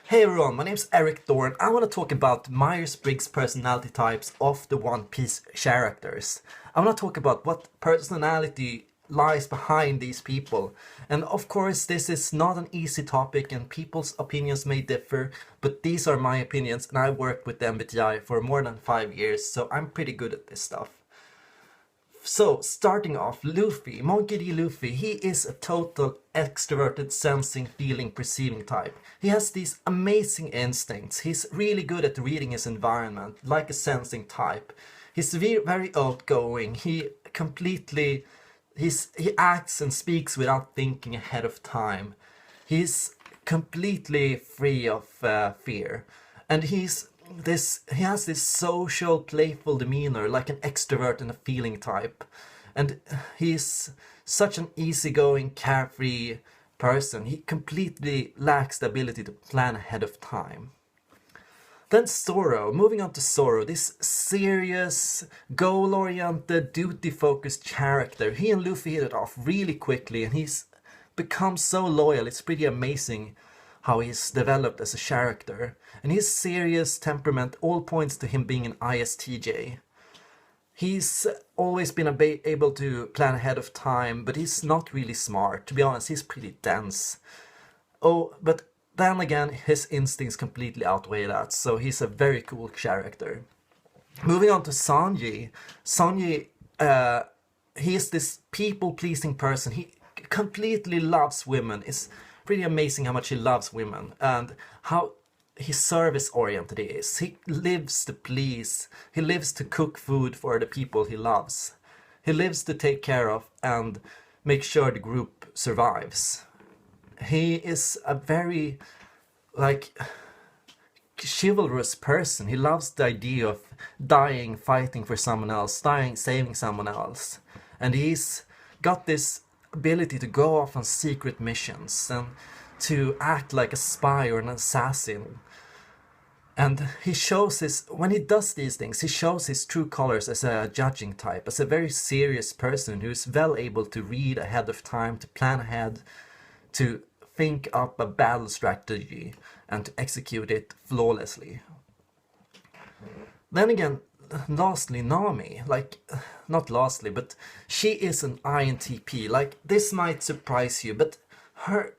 Hey everyone, my name's Erik Thor and I want to talk about Myers-Briggs personality types of the One Piece characters. I want to talk about what personality lies behind these people. And of course, this is not an easy topic and people's opinions may differ, but these are my opinions and I've worked with the MBTI for more than 5 years, so I'm pretty good at this stuff. So, starting off, Luffy, Monkey D. Luffy, he is a total extroverted sensing, feeling, perceiving type. He has these amazing instincts. He's really good at reading his environment, like a sensing type. He's very outgoing. He acts and speaks without thinking ahead of time. He's completely free of fear. And he has this social, playful demeanor, like an extrovert and a feeling type. And he's such an easygoing, carefree person. He completely lacks the ability to plan ahead of time. Then Zoro, moving on to Zoro, this serious, goal-oriented, duty-focused character. He and Luffy hit it off really quickly and he's become so loyal. It's pretty amazing how he's developed as a character. And his serious temperament all points to him being an ISTJ. He's always been able to plan ahead of time, but he's not really smart. To be honest, he's pretty dense. Oh, but then again, his instincts completely outweigh that, so he's a very cool character. Moving on to Sanji. Sanji, he's this people-pleasing person. He completely loves women. It's pretty amazing how much he loves women and how he service-oriented he is. He lives to please. He lives to cook food for the people he loves. He lives to take care of and make sure the group survives. He is a very, chivalrous person. He loves the idea of dying, fighting for someone else, dying, saving someone else. And he's got this ability to go off on secret missions and to act like a spy or an assassin. And when he does these things, he shows his true colors as a judging type, as a very serious person who is well able to read ahead of time, to plan ahead, to think up a battle strategy, and to execute it flawlessly. Then again, lastly, Nami, not lastly, but she is an INTP. This might surprise you, but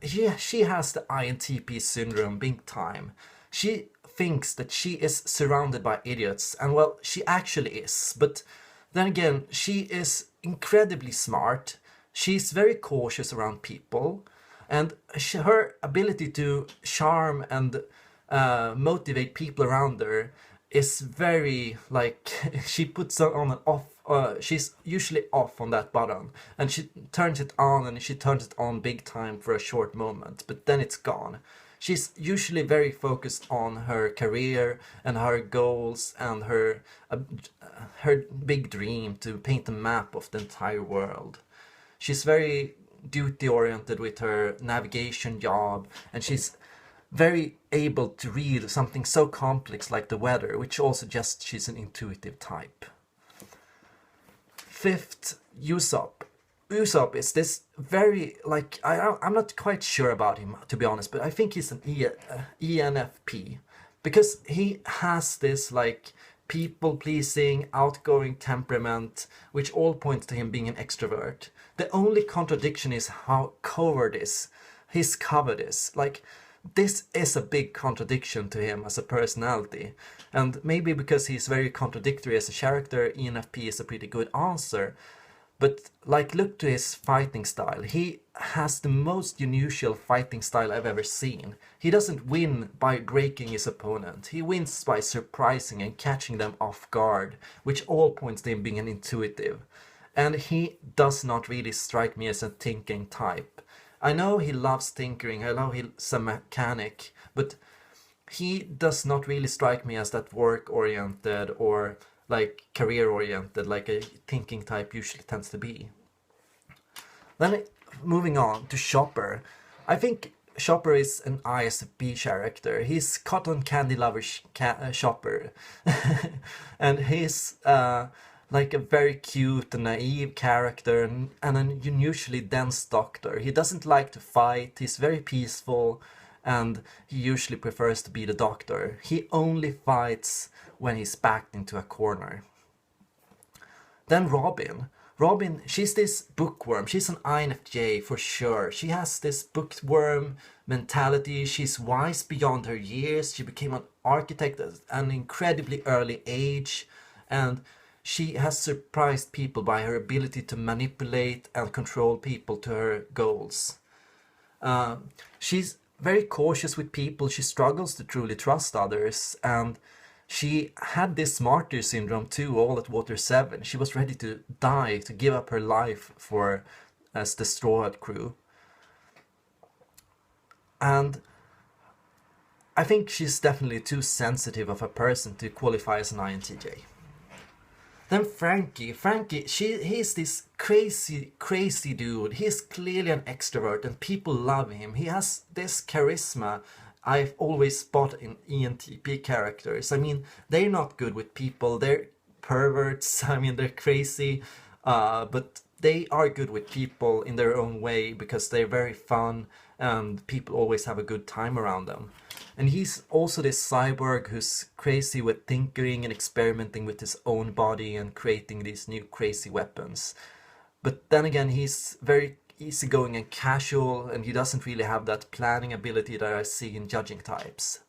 she has the INTP syndrome big time. She thinks that she is surrounded by idiots, and well, she actually is. But then again, she is incredibly smart. She's very cautious around people, and her ability to charm and motivate people around her is very she puts on an off. She's usually off on that button, and she turns it on, and she turns it on big time for a short moment, but then it's gone. She's usually very focused on her career and her goals and her big dream to paint a map of the entire world. She's very duty-oriented with her navigation job, and she's very able to read something so complex like the weather, which also suggests she's an intuitive type. Fifth, Usopp. Usopp is this very, I'm not quite sure about him, to be honest, but I think he's an ENFP. Because he has this, people-pleasing, outgoing temperament, which all points to him being an extrovert. The only contradiction is how his cowardice. This is a big contradiction to him as a personality. And maybe because he's very contradictory as a character, ENFP is a pretty good answer. But look to his fighting style. He has the most unusual fighting style I've ever seen. He doesn't win by breaking his opponent. He wins by surprising and catching them off guard, which all points to him being an intuitive. And he does not really strike me as a thinking type. I know he loves tinkering, I know he's a mechanic, but he does not really strike me as that work-oriented or career-oriented, like a thinking type usually tends to be. Then moving on to Chopper. I think Chopper is an ISFP character. He's cotton candy lover Chopper. And he's a very cute and naive character and an unusually dense doctor. He doesn't like to fight, he's very peaceful, and he usually prefers to be the doctor. He only fights when he's backed into a corner. Then Robin. Robin, she's this bookworm. She's an INFJ for sure. She has this bookworm mentality. She's wise beyond her years. She became an architect at an incredibly early age. And she has surprised people by her ability to manipulate and control people to her goals. She's very cautious with people. She struggles to truly trust others. And she had this martyr syndrome too, all at Water 7. She was ready to die, to give up her life for as the Straw Hat crew. And I think she's definitely too sensitive of a person to qualify as an INTJ. Then Frankie, he's this crazy dude. He's clearly an extrovert and people love him. He has this charisma I've always spotted in ENTP characters. I mean, they're not good with people. They're perverts. I mean, they're crazy. But they are good with people in their own way because they're very fun and people always have a good time around them. And he's also this cyborg who's crazy with tinkering and experimenting with his own body and creating these new crazy weapons. But then again, he's very easygoing and casual, and he doesn't really have that planning ability that I see in judging types.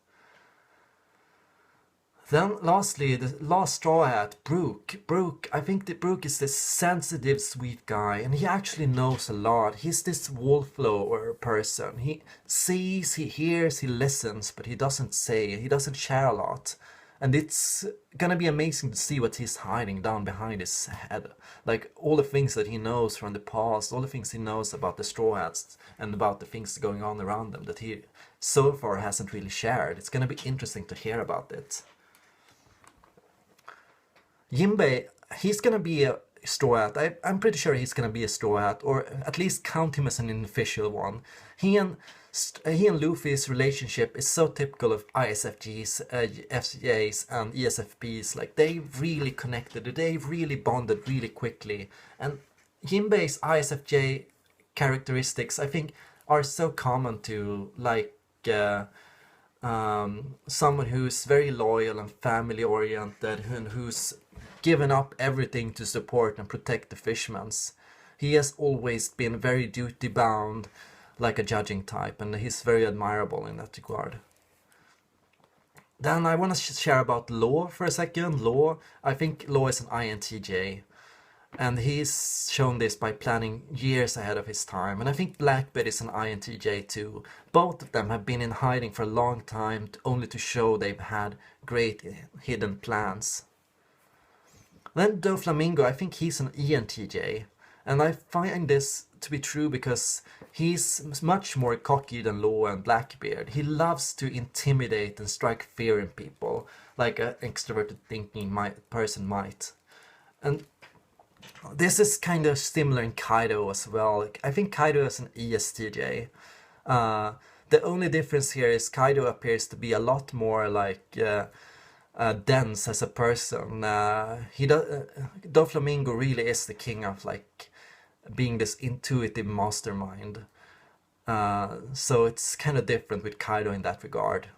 Then lastly, the last straw hat, Brook. I think that Brook is this sensitive, sweet guy, and he actually knows a lot. He's this wallflower person. He sees, he hears, he listens, but he doesn't say, he doesn't share a lot. And it's gonna be amazing to see what he's hiding down behind his head. Like all the things that he knows from the past, all the things he knows about the Straw Hats and about the things going on around them that he so far hasn't really shared. It's gonna be interesting to hear about it. Jimbei, he's gonna be a Straw Hat. I'm pretty sure he's gonna be a Straw Hat, or at least count him as an unofficial one. He and Luffy's relationship is so typical of ISFGs, FJs, and ESFPs. Like, they really connected, they really bonded really quickly. And Jimbei's ISFJ characteristics, I think, are so common to, like, someone who's very loyal and family-oriented, and who's given up everything to support and protect the Fishmans. He has always been very duty-bound, like a judging type, and he's very admirable in that regard. Then I want to share about Law for a second. Law, I think Law is an INTJ, and he's shown this by planning years ahead of his time. And I think Blackbeard is an INTJ too. Both of them have been in hiding for a long time, only to show they've had great hidden plans. Then Doflamingo, I think he's an ENTJ, and I find this to be true because he's much more cocky than Law and Blackbeard. He loves to intimidate and strike fear in people, like an extroverted thinking person might. And this is kind of similar in Kaido as well. I think Kaido is an ESTJ. The only difference here is Kaido appears to be a lot more like dense as a person. Doflamingo really is the king of like being this intuitive mastermind. So it's kind of different with Kaido in that regard.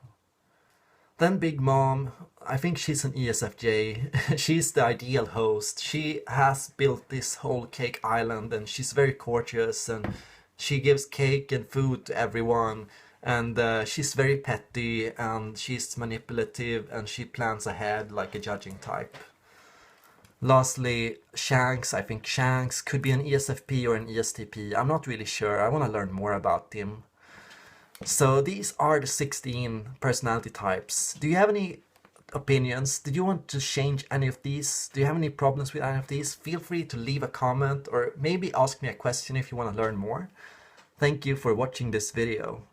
Then Big Mom, I think she's an ESFJ. She's the ideal host. She has built this whole cake island, and she's very courteous, and she gives cake and food to everyone. And she's very petty, and she's manipulative, and she plans ahead like a judging type. Lastly, Shanks. I think Shanks could be an ESFP or an ESTP. I'm not really sure. I want to learn more about him. So these are the 16 personality types. Do you have any opinions? Did you want to change any of these? Do you have any problems with any of these? Feel free to leave a comment or maybe ask me a question if you want to learn more. Thank you for watching this video.